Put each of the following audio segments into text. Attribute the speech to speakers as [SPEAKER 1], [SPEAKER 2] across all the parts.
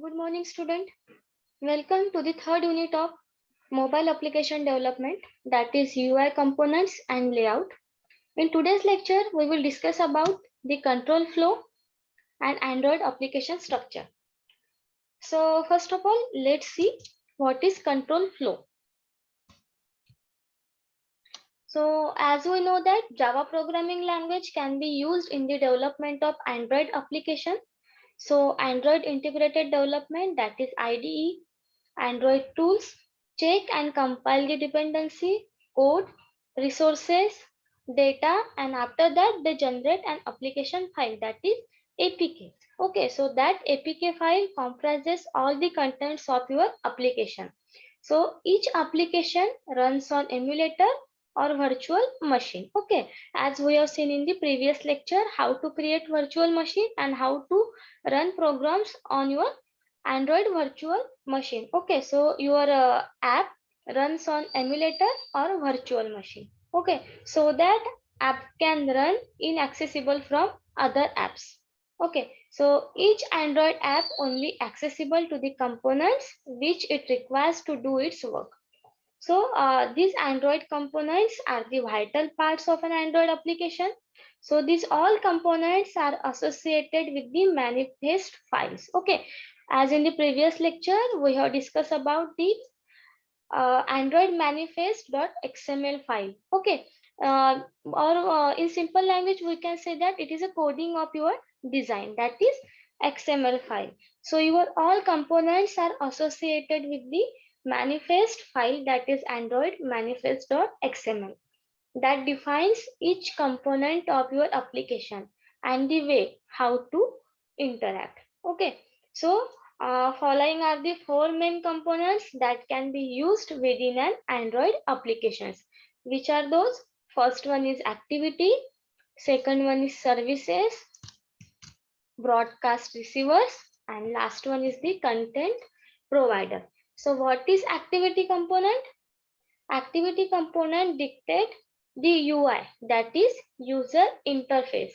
[SPEAKER 1] Good morning, student. Welcome to the third unit of mobile application development, that is UI components and layout. In today's lecture, we will discuss about the control flow and Android application structure. So first of all, let's see what is control flow. So as we know that Java programming language can be used in the development of Android application. So Android integrated development, that is IDE, Android tools check and compile the dependency, code, resources, data, and after that they generate an application file, that is APK. Okay, so that APK file comprises all the contents of your application. So each application runs on emulator or virtual machine. Okay, as we have seen in the previous lecture, how to create virtual machine and how to run programs on your Android virtual machine. Okay, so your app runs on emulator or virtual machine. Okay, so that app can run inaccessible from other apps. Okay, so each Android app only accessible to the components which it requires to do its work. So these Android components are the vital parts of an Android application. So these all components are associated with the manifest files. Okay, as in the previous lecture, we have discussed about the Android manifest.xml file. Okay, or in simple language, we can say that it is a coding of your design, that is XML file. So your all components are associated with the manifest file, that is Android manifest.xml, that defines each component of your application and the way how to interact. Okay, so following are the four main components that can be used within an Android applications. Which are those? First one is activity, second one is services, broadcast receivers, and last one is the content provider. So what is activity component? Activity component dictate the UI, that is user interface,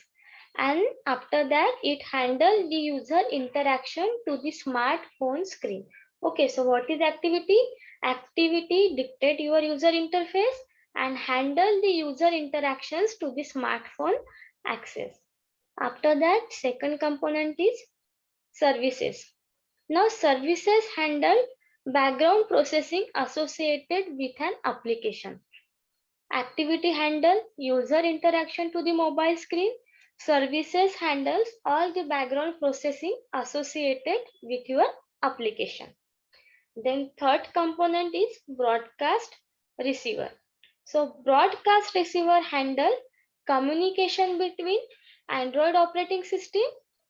[SPEAKER 1] and after that it handle the user interaction to the smartphone screen. Okay, so what is activity? Activity dictate your user interface and handle the user interactions to the smartphone access. After that, second component is services. Now services handle background processing associated with an application. Activity handle user interaction to the mobile screen. Services handles all the background processing associated with your application. Then third component is broadcast receiver. So broadcast receiver handle communication between Android operating system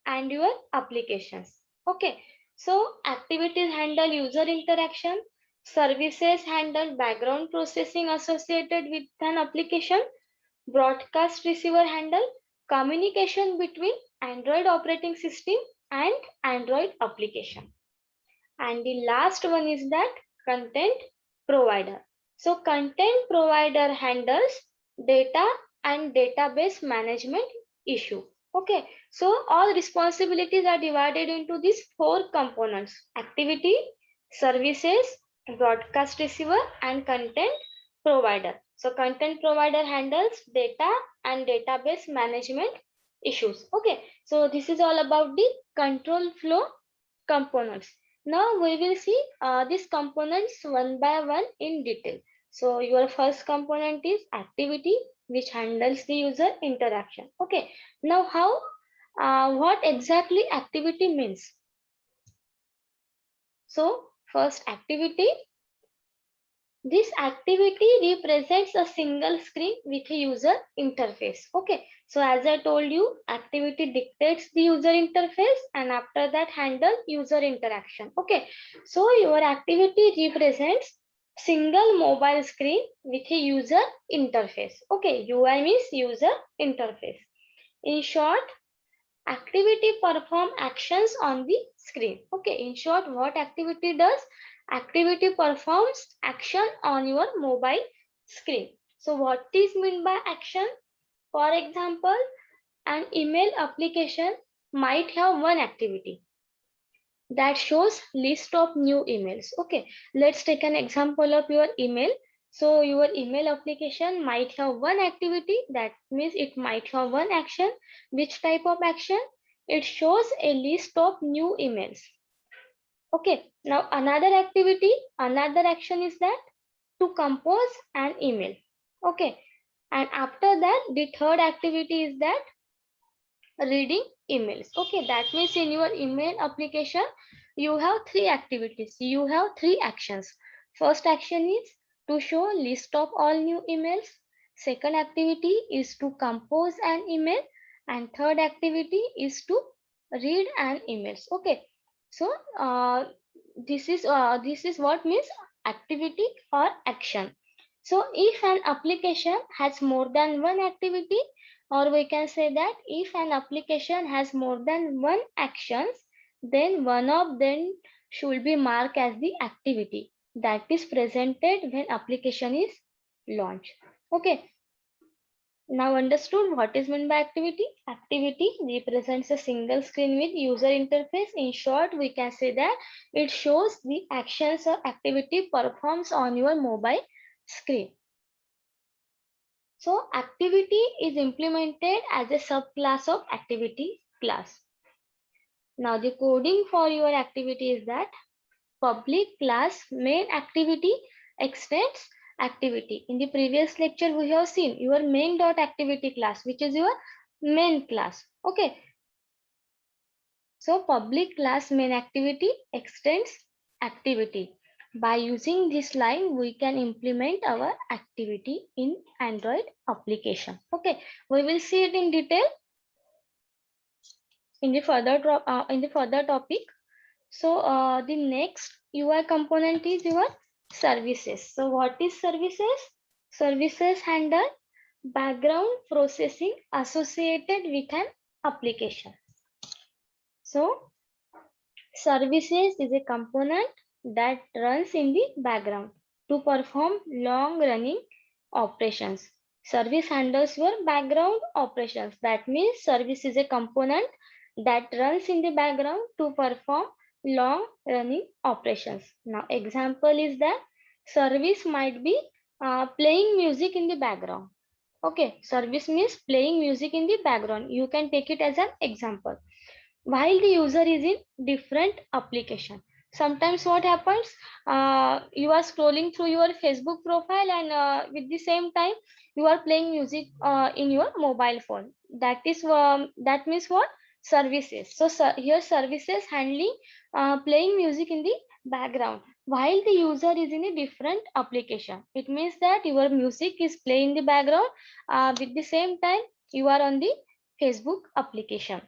[SPEAKER 1] and your applications. Okay, so activities handle user interaction, services handle background processing associated with an application, broadcast receiver handle communication between Android operating system and Android application. And the last one is that content provider. So content provider handles data and database management issue. Okay, so all responsibilities are divided into these four components: activity, services, broadcast receiver, and content provider. So content provider handles data and database management issues. Okay, so this is all about the control flow components. Now we will see these components one by one in detail. So your first component is activity, which handles the user interaction. Okay. Now what exactly activity means? So first activity. This activity represents a single screen with a user interface. Okay, so as I told you, activity dictates the user interface and after that handle user interaction. Okay, so your activity represents single mobile screen with a user interface. Okay, UI means user interface. In short, activity perform actions on the screen. Okay, in short, what activity does? Activity performs action on your mobile screen. So what is meant by action? For example, an email application might have one activity. that shows list of new emails. Okay, let's take an example of your email. So your email application might have one activity, that means it might have one action. Which type of action? It shows a list of new emails. Okay, now another activity, another action is that to compose an email. Okay, and after that the third activity is that reading emails. Okay, that means in your email application you have three activities, you have three actions. First action is to show list of all new emails. Second activity is to compose an email, and third activity is to read an emails. Okay, so this is what means activity or action. So if an application has more than one activity, or we can say that if an application has more than one actions, then one of them should be marked as the activity that is presented when application is launched. Okay, now understood what is meant by activity. Activity represents a single screen with user interface. In short, we can say that it shows the actions or activity performs on your mobile screen. So activity is implemented as a subclass of activity class. Now the coding for your activity is that public class main activity extends activity. In the previous lecture we have seen your main dot activity class, which is your main class. Okay. So public class main activity extends activity. By using this line, we can implement our activity in Android application. Okay, we will see it in detail in the further topic. So the next UI component is your services. So what is services? Services handle background processing associated with an application. So services is a component that runs in the background to perform long running operations. Service handles your background operations. That means service is a component that runs in the background to perform long running operations. Now example is that service might be playing music in the background. Okay, service means playing music in the background. You can take it as an example while the user is in different application. Sometimes what happens, you are scrolling through your Facebook profile, and with the same time you are playing music in your mobile phone. That means what? Services. So here services handling playing music in the background while the user is in a different application. It means that your music is playing in the background, with the same time you are on the Facebook application,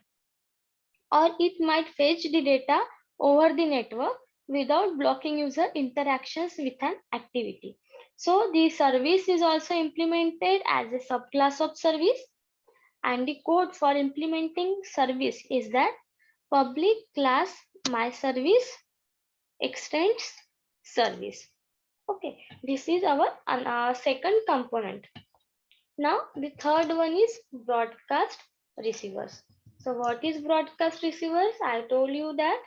[SPEAKER 1] or it might fetch the data over the network without blocking user interactions with an activity. So the service is also implemented as a subclass of service, and the code for implementing service is that public class my service extends service. Okay, this is our second component. Now the third one is broadcast receivers. So what is broadcast receivers? I told you that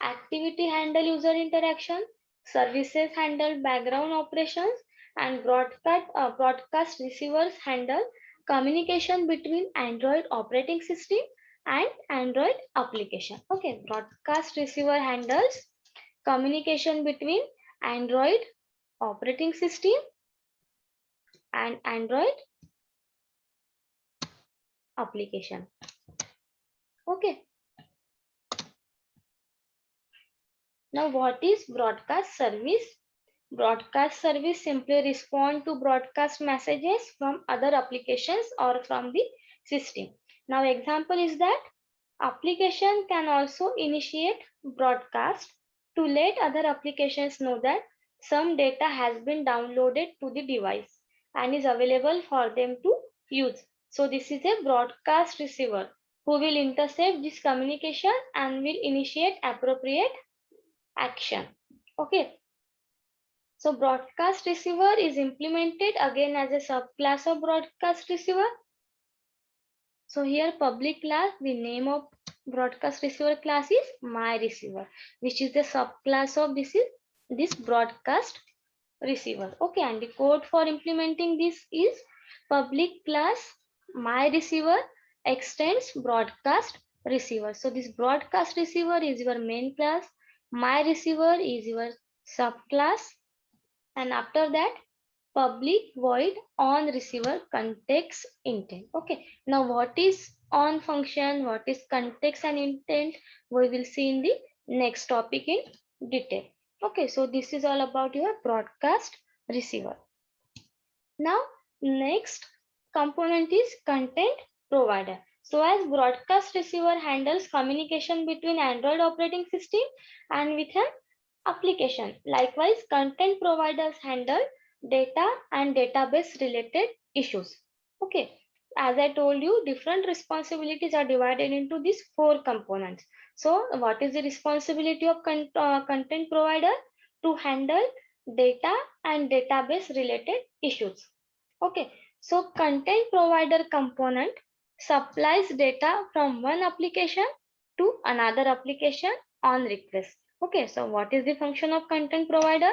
[SPEAKER 1] activity handle user interaction, services handle background operations, and broadcast receivers handle communication between Android operating system and Android application. Okay, broadcast receiver handles communication between Android operating system and Android application. Okay. Now, what is broadcast service? Broadcast service simply respond to broadcast messages from other applications or from the system. Now, example is that application can also initiate broadcast to let other applications know that some data has been downloaded to the device and is available for them to use. So this is a broadcast receiver who will intercept this communication and will initiate appropriate action. Okay. So broadcast receiver is implemented again as a subclass of broadcast receiver. So here public class, the name of broadcast receiver class is my receiver, which is the subclass of this broadcast receiver. Okay, and the code for implementing this is public class my receiver extends broadcast receiver. So this broadcast receiver is your main class, my receiver is your subclass, and after that public void on receiver context intent. Okay, now what is on function, what is context and intent, we will see in the next topic in detail. Okay, so this is all about your broadcast receiver. Now next component is content provider. So as broadcast receiver handles communication between Android operating system and with an application. Likewise, content providers handle data and database related issues. Okay, as I told you, different responsibilities are divided into these four components. So what is the responsibility of content provider? To handle data and database related issues. Okay, so content provider component supplies data from one application to another application on request. Okay, so what is the function of content provider?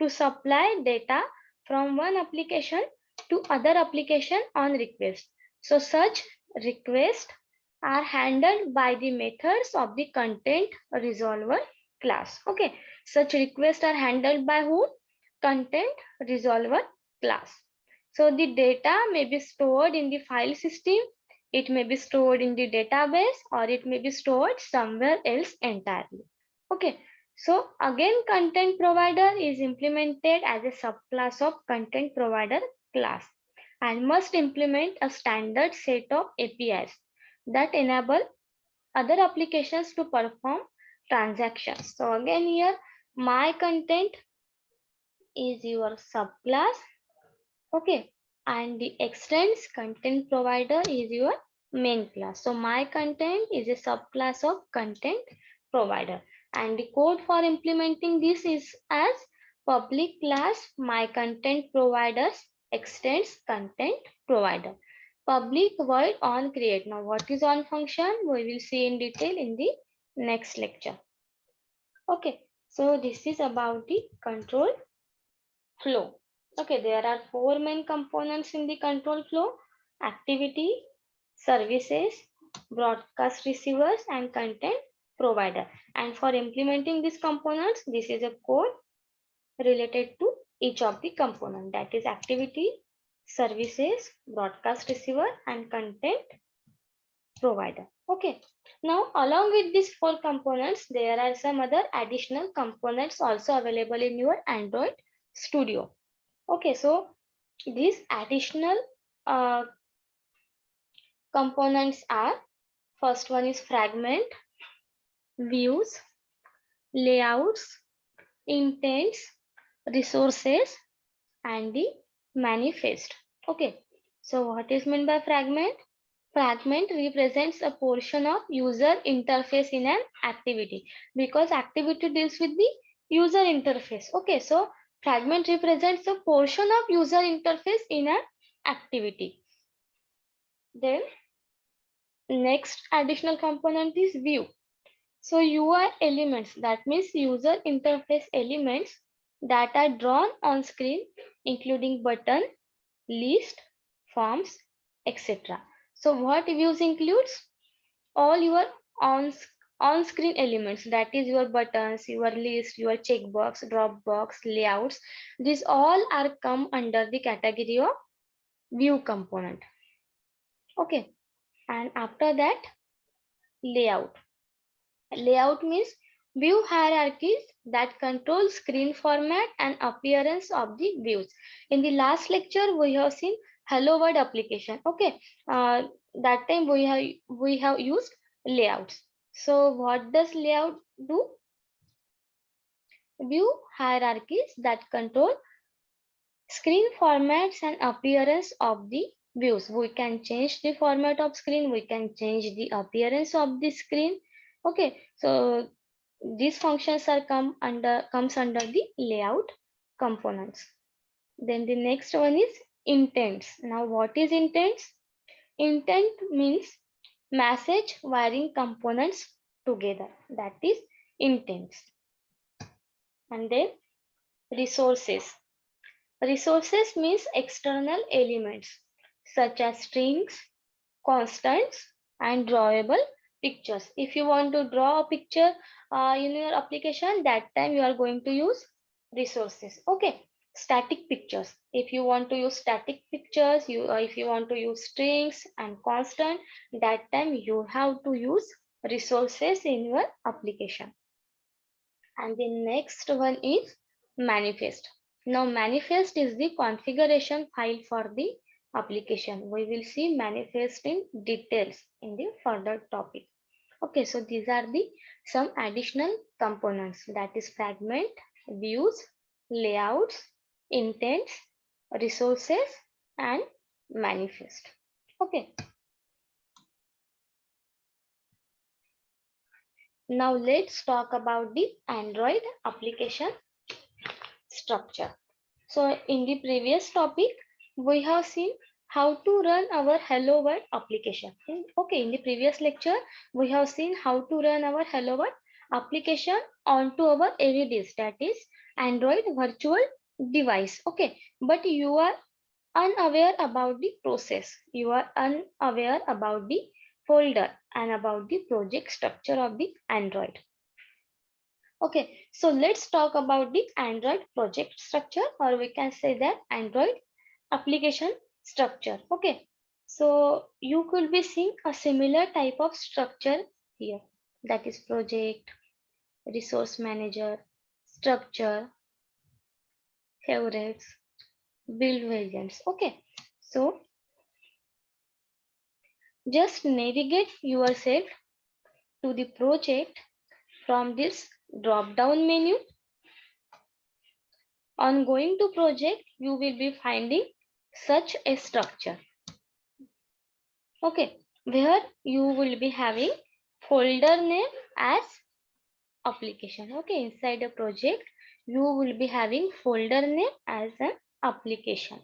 [SPEAKER 1] To supply data from one application to other application on request. So such requests are handled by the methods of the content resolver class. Okay, such requests are handled by whom? Content resolver class. So the data may be stored in the file system, it may be stored in the database, or it may be stored somewhere else entirely. Okay, so again content provider is implemented as a subclass of content provider class and must implement a standard set of APIs that enable other applications to perform transactions. So again here my content is your subclass. Okay, and the extends content provider is your main class. So my content is a subclass of content provider, and the code for implementing this is as public class my content providers extends content provider. Public void on create. Now what is on function? We will see in detail in the next lecture. Okay, so this is about the control flow. Okay, there are four main components in the control flow: activity, services, broadcast receivers, and content provider. And for implementing these components, this is a code related to each of the component, that is activity, services, broadcast receiver, and content provider. Okay, now along with these four components, there are some other additional components also available in your Android Studio. Okay, so these additional uh, components are, first one is fragment, views, layouts, intents, resources, and the manifest. Okay, so what is meant by fragment? Fragment represents a portion of user interface in an activity, because activity deals with the user interface. Okay, so fragment represents a portion of user interface in an activity. Then next additional component is view. So UI elements, that means user interface elements that are drawn on screen, including button, list, forms, etc. So what views includes? All your on-screen elements, that is your buttons, your list, your checkbox, dropbox, layouts. These all are come under the category of view component. Okay, and after that, layout. Layout means view hierarchies that control screen format and appearance of the views. In the last lecture, we have seen Hello World application. Okay, that time we have used layouts. So what does layout do? View hierarchies that control screen formats and appearance of the views. We can change the format of screen, we can change the appearance of the screen. Okay, so these functions are comes under the layout components. Then the next one is intents. Now what is intents? Intent means message wiring components together, that is intents. And then resources. Resources means external elements such as strings, constants and drawable pictures. If you want to draw a picture in your application, that time you are going to use resources. Okay, static pictures. If you want to use static pictures, if you want to use strings and constant, that time you have to use resources in your application. And the next one is manifest. Now manifest is the configuration file for the application. We will see manifest in details in the further topic. Okay, so these are the some additional components, that is fragment, views, layouts, intents, resources and manifest. Okay. Now let's talk about the Android application structure. So in the previous topic, we have seen how to run our Hello World application. Okay, in the previous lecture, we have seen how to run our Hello World application onto our AVDs, that is Android virtual device. Okay, but you are unaware about the process. You are unaware about the folder and about the project structure of the Android. Okay, so let's talk about the Android project structure, or we can say that Android application structure. Okay, so you could be seeing a similar type of structure here, that is project, resource manager, structure, favorites, build variants. Okay, so just navigate yourself to the project from this drop down menu. On going to project, you will be finding such a structure. Okay, where you will be having folder name as application. Okay, inside a project, you will be having folder name as an application.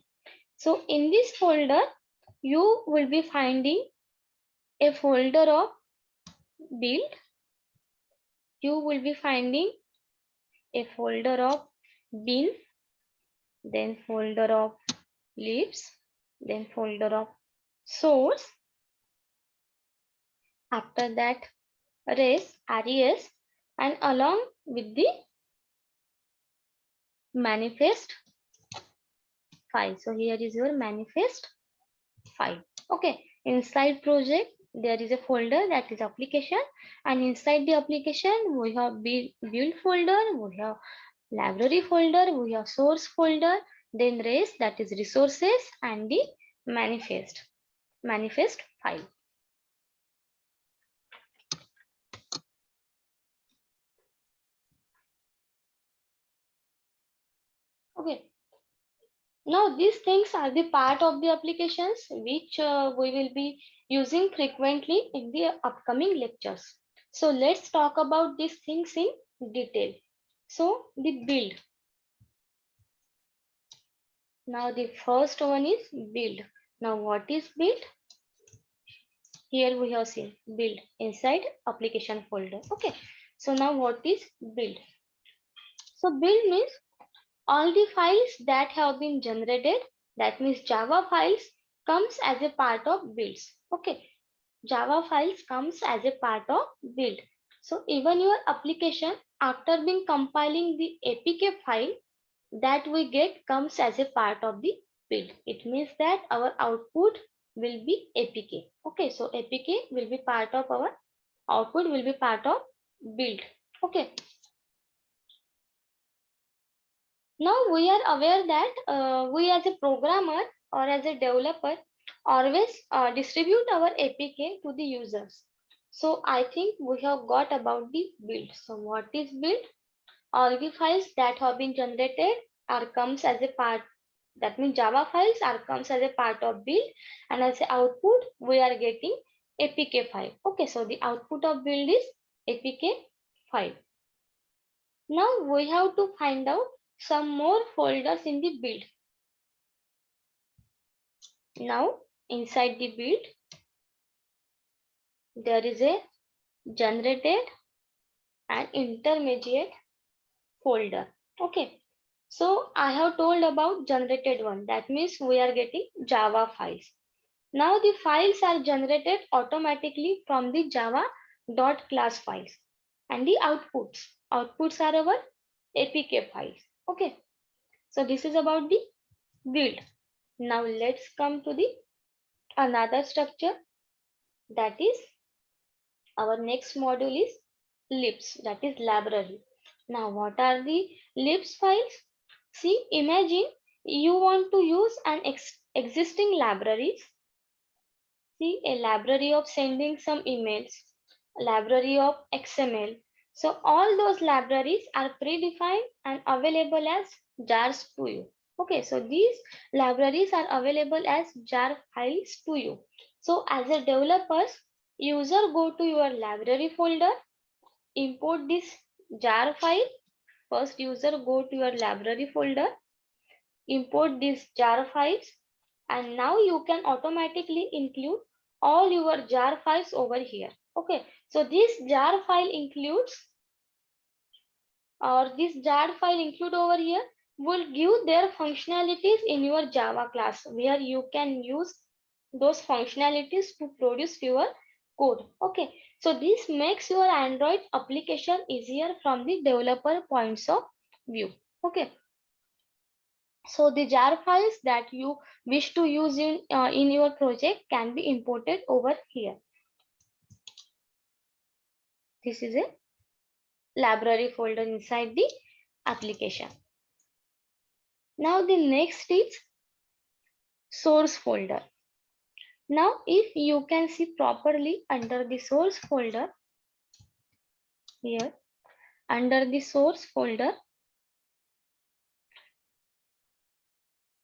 [SPEAKER 1] So in this folder, you will be finding a folder of build. You will be finding a folder of bin, then folder of libs, then folder of source. After that, res, and along with the manifest file. So here is your manifest file. Okay, inside project there is a folder that is application, and inside the application we have build folder, we have library folder, we have source folder, then res, that is resources, and the manifest file. Okay, now these things are the part of the applications which we will be using frequently in the upcoming lectures. So let's talk about these things in detail. So the build. Now the first one is build. Now what is build? Here we have seen build inside application folder. Okay. So now what is build? So build means all the files that have been generated, that means Java files, comes as a part of builds. Okay, Java files comes as a part of build. So even your application, after being compiling the APK file that we get, comes as a part of the build. It means that our output will be APK. Okay, so APK will be part of our output, will be part of build. Okay. Now we are aware that we as a programmer or as a developer always distribute our APK to the users. So I think we have got about the build. So what is build? All the files that have been generated are comes as a part. That means Java files are comes as a part of build, and as a output we are getting APK file. Okay, so the output of build is APK file. Now we have to find out some more folders in the build. Now inside the build, there is a generated and intermediate folder. Okay, so I have told about generated one, that means we are getting Java files. Now the files are generated automatically from the Java dot class files, and the outputs are our APK files. Okay, so this is about the build. Now let's come to the another structure, that is our next module is libs, that is library. Now what are the libs files? See, imagine you want to use an existing libraries. See, a library of sending some emails, a library of XML. So all those libraries are predefined and available as jars to you. Okay, so these libraries are available as jar files to you. So as a developers, user go to your library folder, import this jar file. First user go to your library folder, import these jar files, and now you can automatically include all your jar files over here. Okay, so this jar file includes, or this jar file include over here will give their functionalities in your Java class, where you can use those functionalities to produce your code. Okay, so this makes your Android application easier from the developer points of view. Okay, so the jar files that you wish to use in your project can be imported over here. This is a library folder inside the application. Now the next is source folder. Now if you can see properly under the source folder, here under the source folder,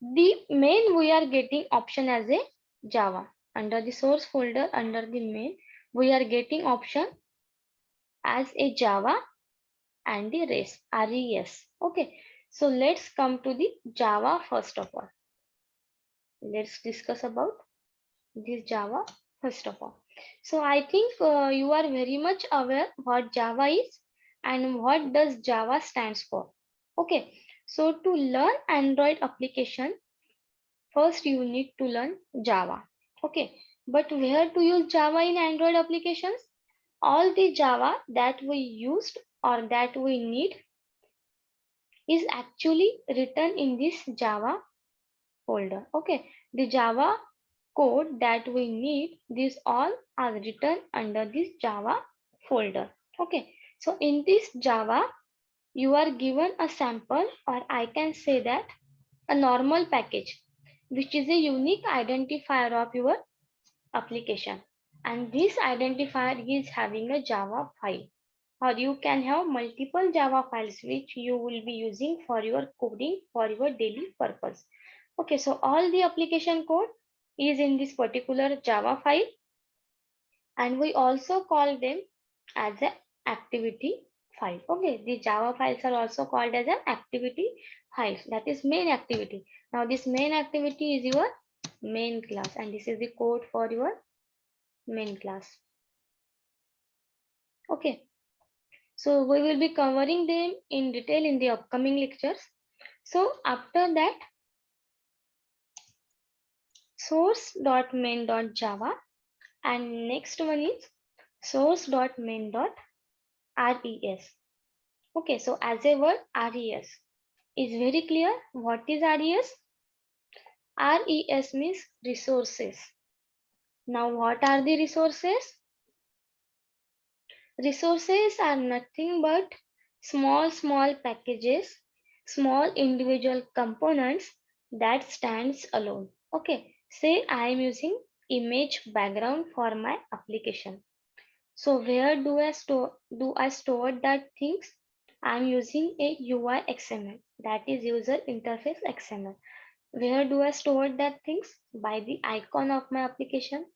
[SPEAKER 1] the main we are getting option as a Java. Under the source folder, under the main, we are getting option as a Java and the res. Okay, so let's come to the Java first of all. Let's discuss about this Java first of all. So I think you are very much aware what Java is and what does Java stands for. Okay, so to learn Android application, first you need to learn Java. Okay, but where to use Java in Android applications? All the Java that we used or that we need is actually written in this Java folder. Okay, the Java code that we need, these all are written under this Java folder. Okay, so in this Java, you are given a sample, or I can say that a normal package, which is a unique identifier of your application. And this identifier is having a Java file, or you can have multiple Java files which you will be using for your coding for your daily purpose. Okay, so all the application code is in this particular Java file, and we also call them as an activity file. Okay, the Java files are also called as an activity files, that is main activity. Now this main activity is your main class, and this is the code for your main class. Okay, so we will be covering them in detail in the upcoming lectures. So after that, source.main.java, and next one is source.main.res. Okay, so as a word, res is very clear. What is res? Res means resources. Now what are the resources? Resources are nothing but small packages, small individual components that stands alone. Okay, say I am using image background for my application. So where do I store that things? I'm using a UI XML, that is user interface XML. Where do I store that things? By the icon of my application.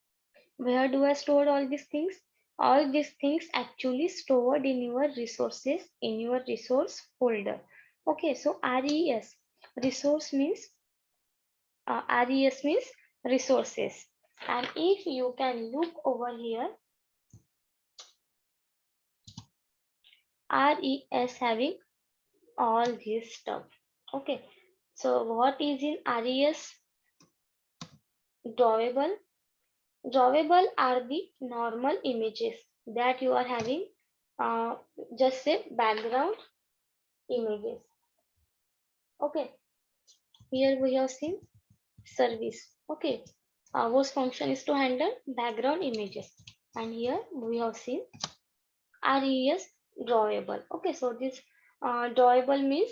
[SPEAKER 1] Where do I store all these things? All these things actually stored in your resources, in your resource folder. Okay, so res, resource means res means resources. And if you can look over here, RES having all this stuff. Okay, so what is in RES? Drawable. Drawable are the normal images that you are having, uh, just say background images. Okay, here we have seen service. Okay, whose function is to handle background images, and here we have seen RES drawable. Okay, so this drawable means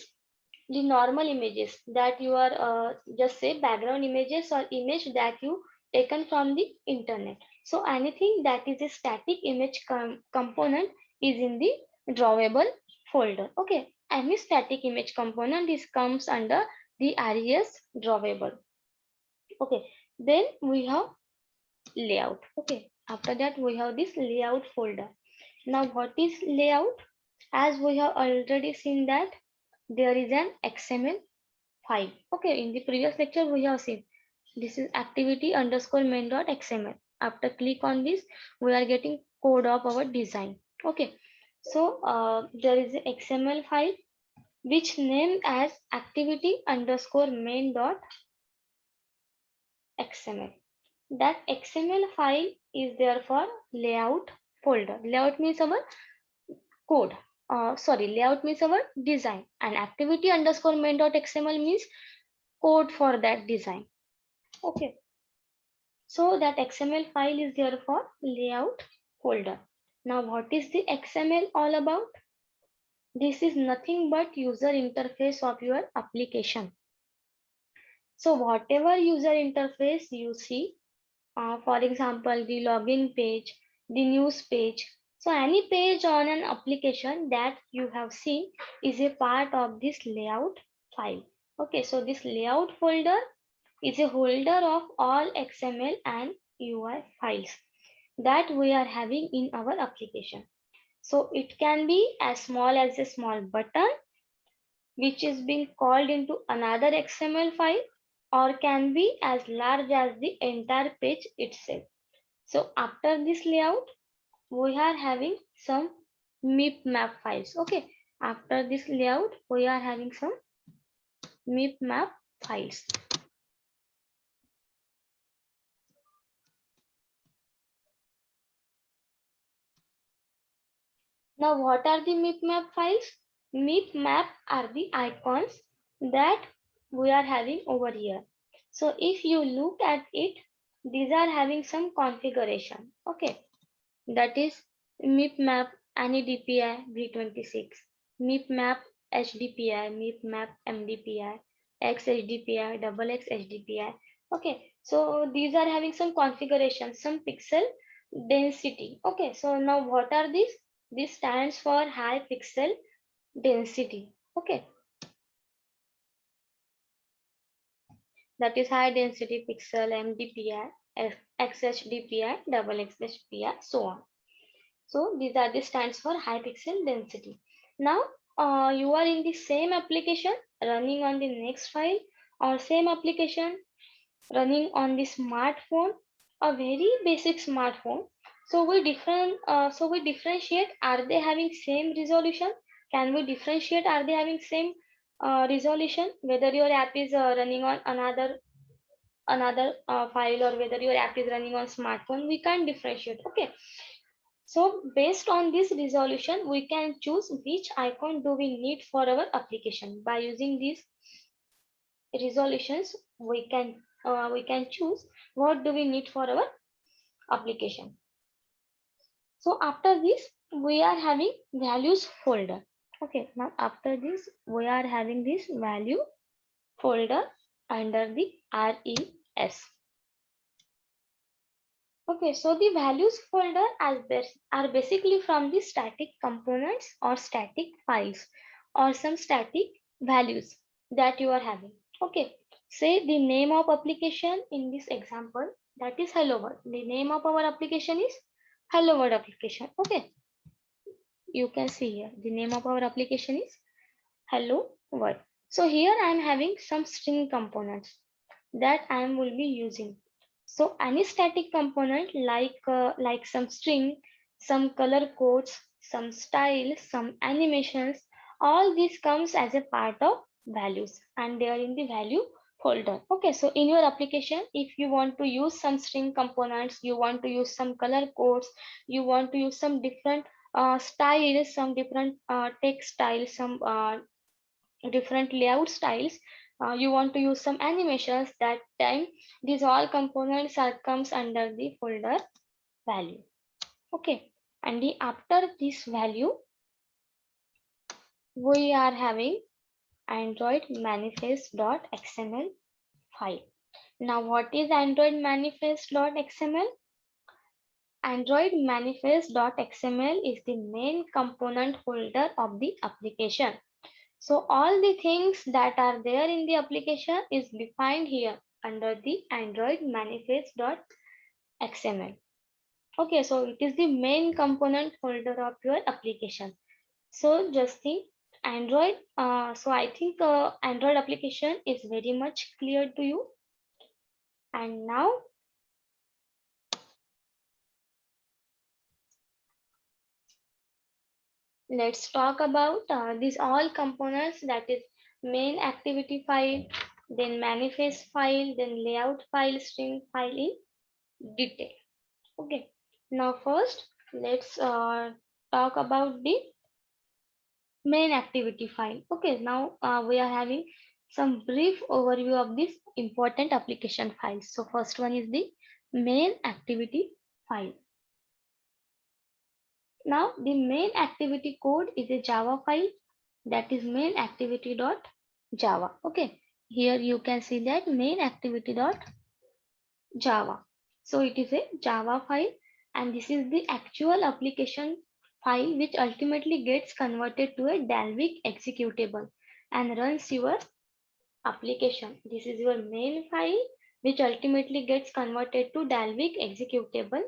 [SPEAKER 1] the normal images that you are just say background images or image that you taken from the internet. So anything that is a static image component is in the drawable folder. Okay, any static image component is comes under the RES drawable. Okay, then we have layout. Okay, after that we have this layout folder. Now what is layout? As we have already seen that there is an XML file. Okay, in the previous lecture we have seen this is activity underscore main dot XML. After click on this, we are getting code of our design. Okay, so there is an XML file which named as activity underscore main dot XML. That XML file is there for layout folder. Layout means our code. Sorry, layout means our design, and activity underscore main dot XML means code for that design. Okay, so that XML file is there for layout folder. Now what is the XML all about? This is nothing but user interface of your application. So whatever user interface you see, for example, the login page, the news page. So any page on an application that you have seen is a part of this layout file. Okay, so this layout folder is a holder of all XML and UI files that we are having in our application. So it can be as small as a small button which is being called into another XML file, or can be as large as the entire page itself. So after this layout, we are having some MIP map files. Okay, after this layout, we are having some MIP map files. Now, what are the MIP map files? MIP map are the icons that we are having over here. So if you look at it, these are having some configuration. Okay, that is MIP map AnyDPI v26, MIP map HDPI, MIP map MDPI, XHDPI, double X HDPI. Okay, so these are having some configuration, some pixel density. Okay, so now what are these? This stands for high pixel density. Okay, that is high density pixel MDPI, XHDPI, double XHDPI, so on. So these are the stands for high pixel density. Now you are in the same application running on the next file, or same application running on the smartphone, a very basic smartphone. So we differentiate, are they having same resolution? Can we differentiate, are they having same resolution, whether your app is running on another file, or whether your app is running on smartphone? We can't differentiate. Okay, so based on this resolution, we can choose which icon do we need for our application. By using these resolutions, we can choose what do we need for our application. So after this, we are having values folder. Okay, now after this, we are having this value folder under the RES. Okay, so the values folder are basically from the static components or static files or some static values that you are having. Okay, say the name of application in this example, that is hello world. The name of our application is hello world application. Okay, you can see here the name of our application is hello world. So here I am having some string components that I will be using. So any static component like some string, some color codes, some style, some animations, all this comes as a part of values and they are in the value folder. Okay, so in your application, if you want to use some string components, you want to use some color codes, you want to use some different styles, some different text styles, some different layout styles, you want to use some animations, that time these all components are comes under the folder value. Okay, and after this value we are having android manifest.xml file. Now what is android manifest.xml? Android manifest.xml is the main component folder of the application. So all the things that are there in the application is defined here under the Android manifest.xml. Okay, so it is the main component folder of your application. So just think Android. So I think Android application is very much clear to you. And now let's talk about these all components, that is main activity file, then manifest file, then layout file, string file in detail. Okay, now first let's talk about the main activity file. Okay, now we are having some brief overview of this important application files. So first one is the main activity file. Now the main activity code is a Java file, that is main activity.java. Okay, here you can see that main activity.java. So it is a Java file and this is the actual application file which ultimately gets converted to a Dalvik executable and runs your application. This is your main file which ultimately gets converted to Dalvik executable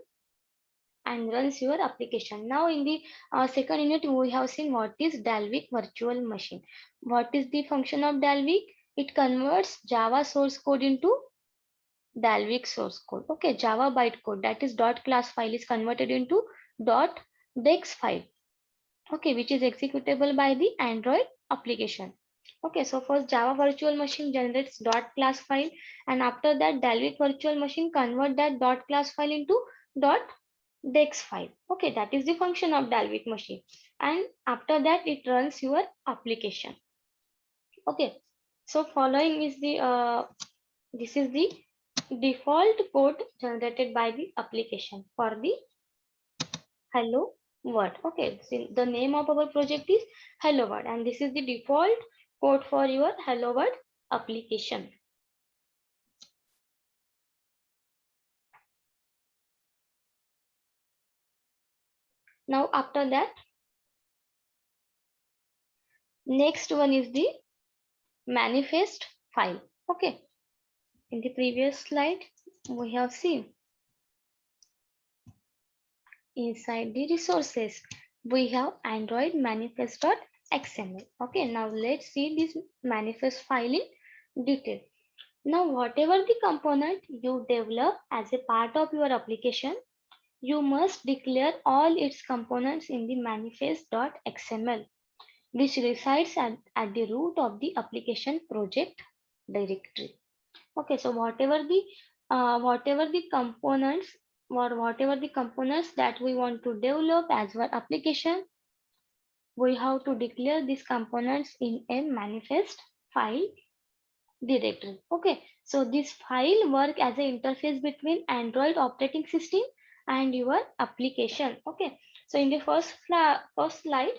[SPEAKER 1] and runs your application. Now in the second unit we have seen what is Dalvik virtual machine. What is the function of Dalvik? It converts Java source code into Dalvik source code. Okay, Java bytecode, that is dot class file, is converted into dot dex file. Okay, which is executable by the Android application. Okay, so first Java virtual machine generates dot class file and after that Dalvik virtual machine convert that dot class file into dot dex file. Okay, that is the function of Dalvik machine and after that it runs your application. Okay, so following is the this is the default code generated by the application for the hello world. Okay, so the name of our project is hello world and this is the default code for your hello world application. Now after that, next one is the manifest file. Okay, in the previous slide we have seen inside the resources we have android manifest.xml. Okay, now let's see this manifest file in detail. Now whatever the component you develop as a part of your application, you must declare all its components in the manifest.xml, which resides at the root of the application project directory. Okay, so whatever the components or whatever the components that we want to develop as our application, we have to declare these components in a manifest file directory. Okay, so this file work as an interface between Android operating system and your application. Okay, so in the first slide,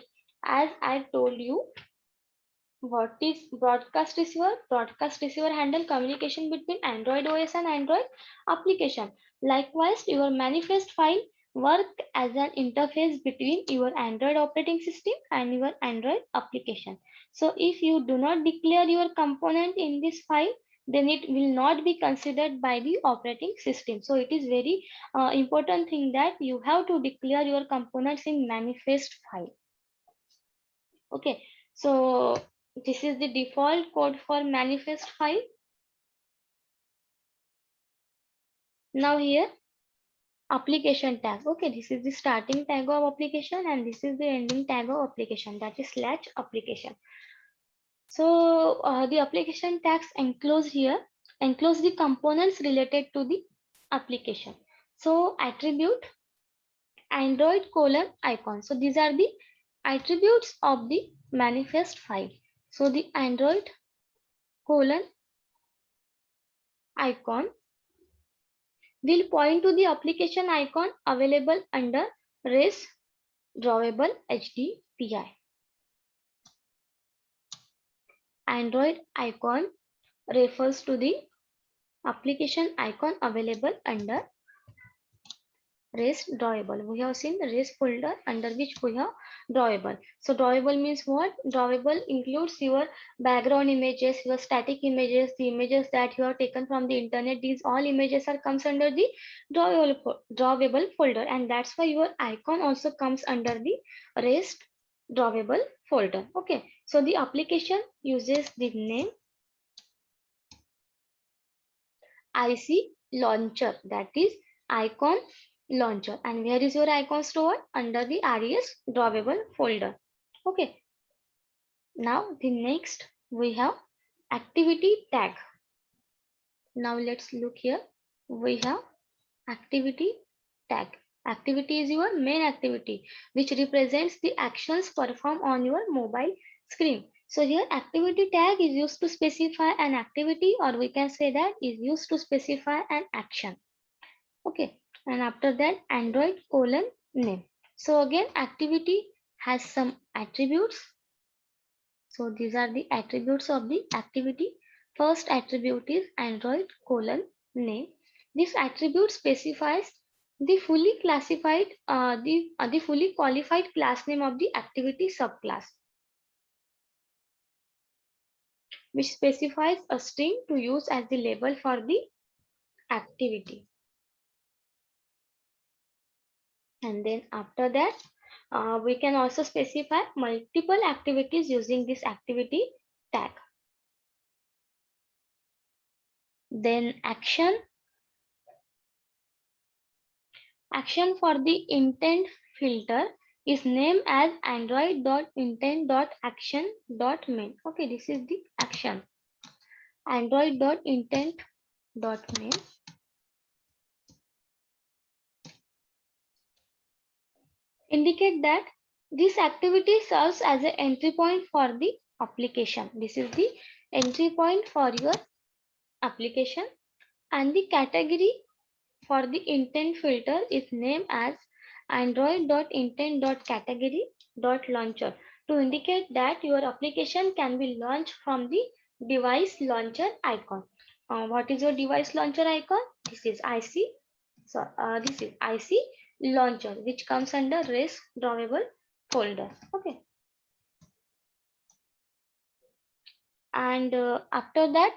[SPEAKER 1] as I told you, what is broadcast receiver? Broadcast receiver handle communication between Android OS and Android application. Likewise, your manifest file work as an interface between your Android operating system and your Android application. So if you do not declare your component in this file, then it will not be considered by the operating system. So it is very important thing that you have to declare your components in manifest file. Okay, so this is the default code for manifest file. Now here application tag. Okay, this is the starting tag of application and this is the ending tag of application, that is slash application. So the application tags enclosed here enclose the components related to the application. So attribute Android colon icon. So these are the attributes of the manifest file. So the Android colon icon will point to the application icon available under REST drawable HDPI. Android icon refers to the application icon available under REST drawable. We have seen the REST folder under which we have drawable. So drawable means what? Drawable includes your background images, your static images, the images that you have taken from the internet. These all images are comes under the drawable folder, and that's why your icon also comes under the REST drawable folder. Okay, so the application uses the name IC launcher, that is icon launcher. And where is your icon stored? Under the RES drawable folder. Okay, now the next we have activity tag. Now let's look here. We have activity tag. Activity is your main activity which represents the actions performed on your mobile screen. So here activity tag is used to specify an activity, or we can say that is used to specify an action. Okay, and after that Android colon name. So again activity has some attributes. So these are the attributes of the activity. First attribute is Android colon name. This attribute specifies the fully classified the fully qualified class name of the activity subclass, which specifies a string to use as the label for the activity. And then after that we can also specify multiple activities using this activity tag. Then action for the intent filter is named as android.intent.action.main. Okay, this is the action. Android.intent.main indicate that this activity serves as an entry point for the application. This is the entry point for your application, and the category for the intent filter is named as android.intent.category.launcher to indicate that your application can be launched from the device launcher icon. What is your device launcher icon? This is IC. So this is IC launcher, which comes under REST drawable folder. Okay, and after that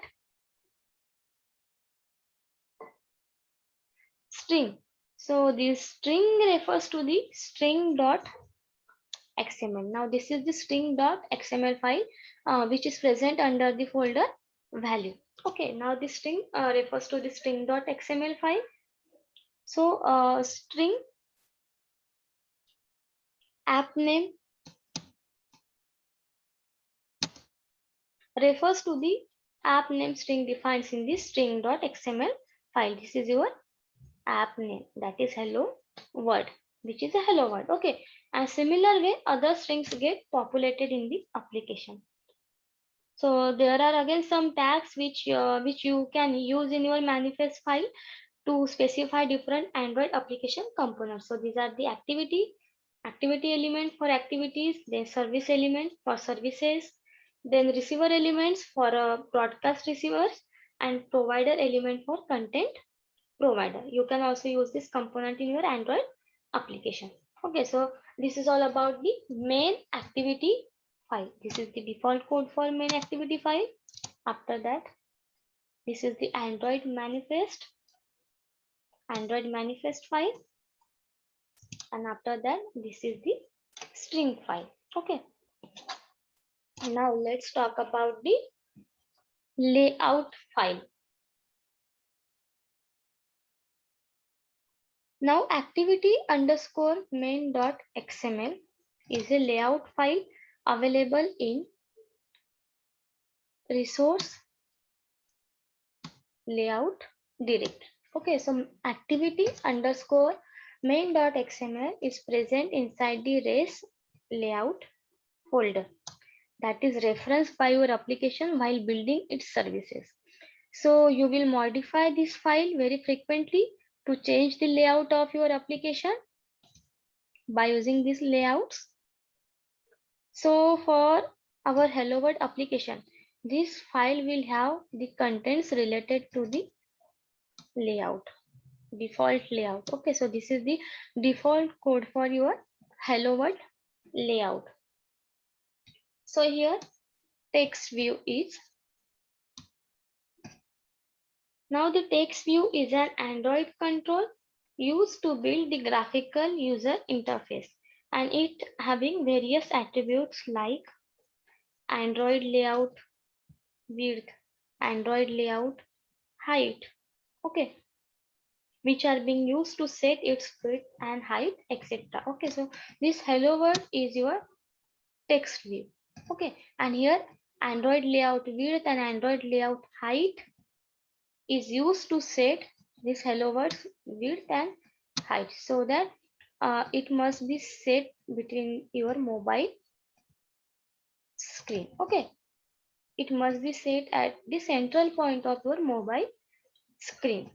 [SPEAKER 1] string. So this string refers to the string.xml. Now this is the string.xml file which is present under the folder value. Okay, now this string refers to the string.xml file. So string app name refers to the app name string defined in the string.xml file. This is your app name, that is hello world, which is a hello world. Okay, and similar way other strings get populated in the application. So there are again some tags which you can use in your manifest file to specify different Android application components. So these are the activity element for activities, then service element for services, then receiver elements for broadcast receivers, and provider element for content provider. You can also use this component in your Android application. Okay, so this is all about the main activity file. This is the default code for main activity file. After that, this is the Android manifest file, and after that this is the string file. Okay, now let's talk about the layout file. Now activity underscore main dot xml is a layout file available in resource layout directory. Okay, so activity underscore main dot xml is present inside the res layout folder that is referenced by your application while building its services. So you will modify this file very frequently to change the layout of your application by using these layouts. So for our Hello World application, this file will have the contents related to the layout, default layout. Okay, so this is the default code for your Hello World layout. So here text view is, now the text view is an Android control used to build the graphical user interface, and it having various attributes like Android layout, width, Android layout, height, okay, which are being used to set its width and height, etc. Okay, so this hello world is your text view. Okay, and here Android layout width and Android layout height is used to set this hello world width and height, so that it must be set between your mobile screen. Okay, it must be set at the central point of your mobile screen.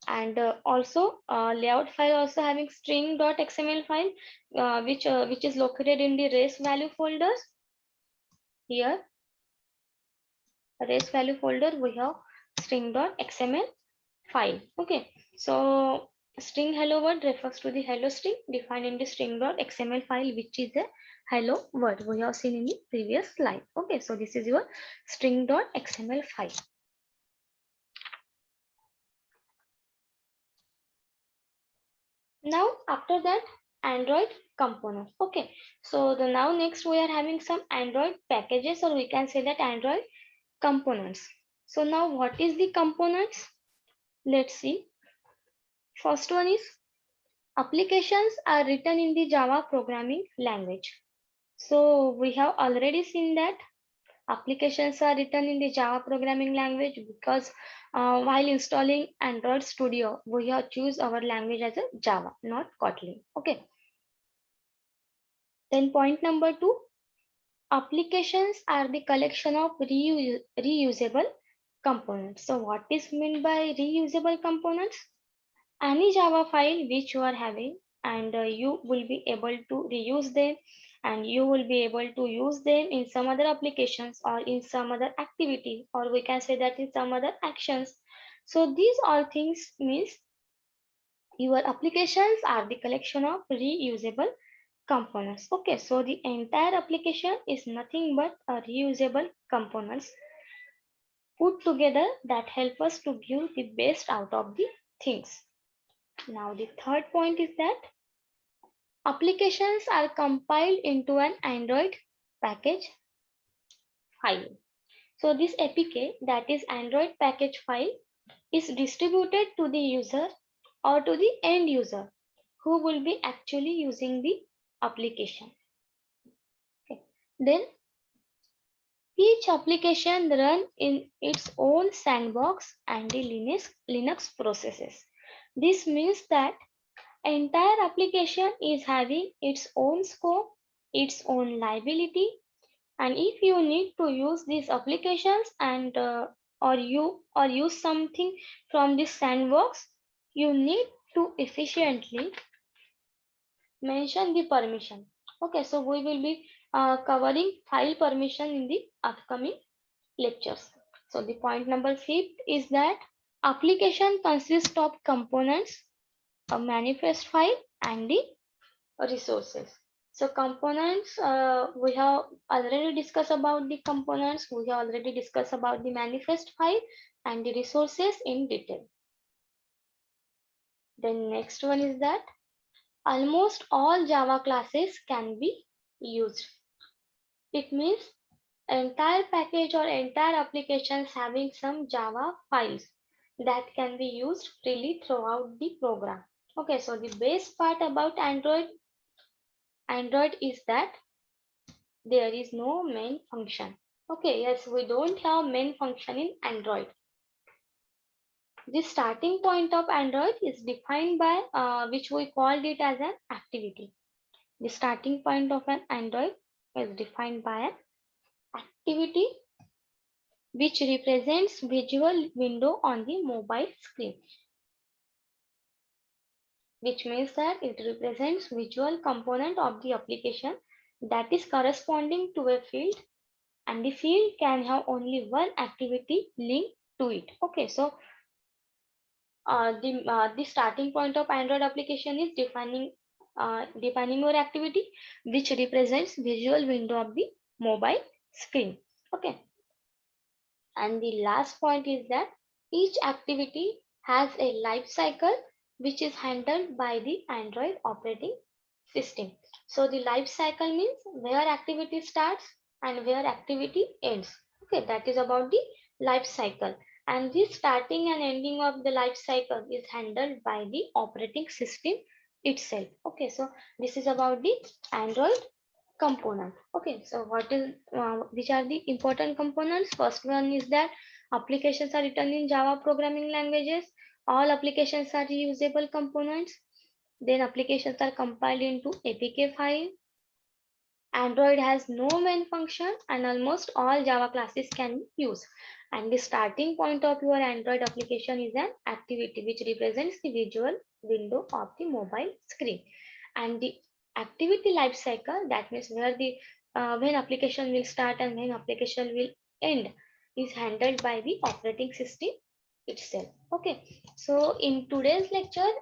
[SPEAKER 1] And also layout file also having string.xml file which is located in the res value folders. Here res value folder we have string.xml file. Okay, so string hello world refers to the hello string defined in the string.xml file, which is a hello word we have seen in the previous slide. Okay, so this is your string.xml file. Now after that, Android components. Okay, so the now next we are having some Android packages, or we can say that Android components. So now what is the components? Let's see. First one is applications are written in the Java programming language. So we have already seen that applications are written in the Java programming language because while installing Android Studio, we have choose our language as a Java, not Kotlin. Okay. Then point number 2, applications are the collection of reusable components. So what is meant by reusable components? Any Java file which you are having, and you will be able to reuse them, and you will be able to use them in some other applications or in some other activity, or we can say that in some other actions. So these all things means your applications are the collection of reusable components. Okay, so the entire application is nothing but a reusable components put together that help us to give the best out of the things. Now the third point is that applications are compiled into an Android package file. So this APK, that is Android package file, is distributed to the user or to the end user who will be actually using the application. Okay. Then each application run in its own sandbox and the Linux processes. This means that entire application is having its own scope, its own liability, and if you need to use these applications and or use something from this sandbox, you need to efficiently mention the permission. Okay, so we will be covering file permission in the upcoming lectures. So the point number 5 is that application consists of components, a manifest file, and the resources. So components, we have already discussed about the components, we have already discussed about the manifest file and the resources in detail. Then next one is that almost all Java classes can be used. It means entire package or entire applications having some Java files that can be used freely throughout the program. Okay, so the best part about Android is that there is no main function. Okay, yes, we don't have main function in Android. The starting point of Android is defined by which we called it as an activity. The starting point of an Android is defined by an activity which represents visual window on the mobile screen, which means that it represents visual component of the application that is corresponding to a field, and the field can have only one activity linked to it. Okay, so the starting point of Android application is defining your activity which represents visual window of the mobile screen. Okay, and the last point is that each activity has a life cycle which is handled by the Android operating system. So the life cycle means where activity starts and where activity ends. Okay, that is about the life cycle. And this starting and ending of the life cycle is handled by the operating system itself. Okay, so this is about the Android component. Okay, so which are the important components? First one is that applications are written in Java programming languages. All applications are reusable components. Then applications are compiled into APK file. Android has no main function and almost all Java classes can be used. And the starting point of your Android application is an activity which represents the visual window of the mobile screen. And the activity life cycle, that means where the when application will start and when application will end, is handled by the operating system itself. Okay, so in today's lecture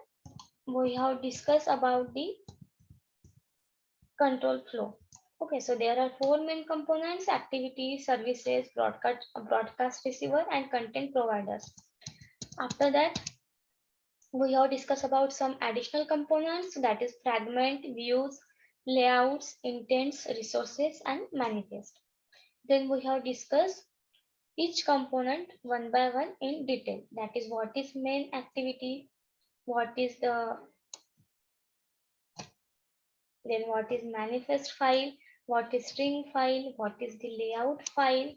[SPEAKER 1] we have discussed about the control flow. Okay, so there are four main components: activity, services, broadcast receiver, and content providers. After that, we have discussed about some additional components, that is fragment, views, layouts, intents, resources, and manifest. Then we have discussed each component one by one in detail. That is what is main activity, what is the then what is manifest file, what is string file, what is the layout file.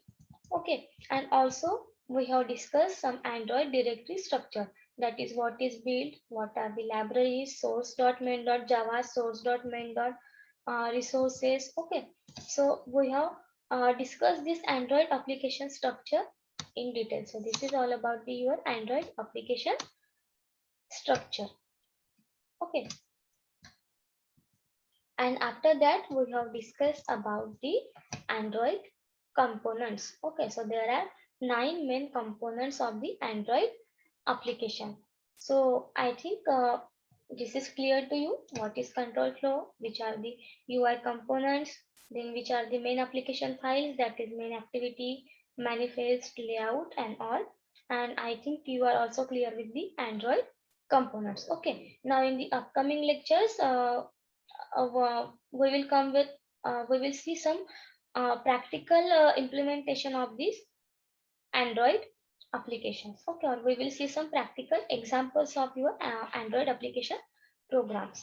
[SPEAKER 1] Okay, and also we have discussed some Android directory structure, that is what is built, what are the libraries, source.main.java, source.main.resources. Okay, so we have discussed this Android application structure in detail. So this is all about the your Android application structure. Okay, and after that we have discussed about the Android components. Okay, so there are 9 main components of the Android application. So I think this is clear to you, what is control flow, which are the UI components, then which are the main application files, that is main activity, manifest, layout, and all. And I think you are also clear with the Android components. Okay, now in the upcoming lectures we will come with we will see some practical implementation of these Android applications. Okay, or we will see some practical examples of your Android application programs.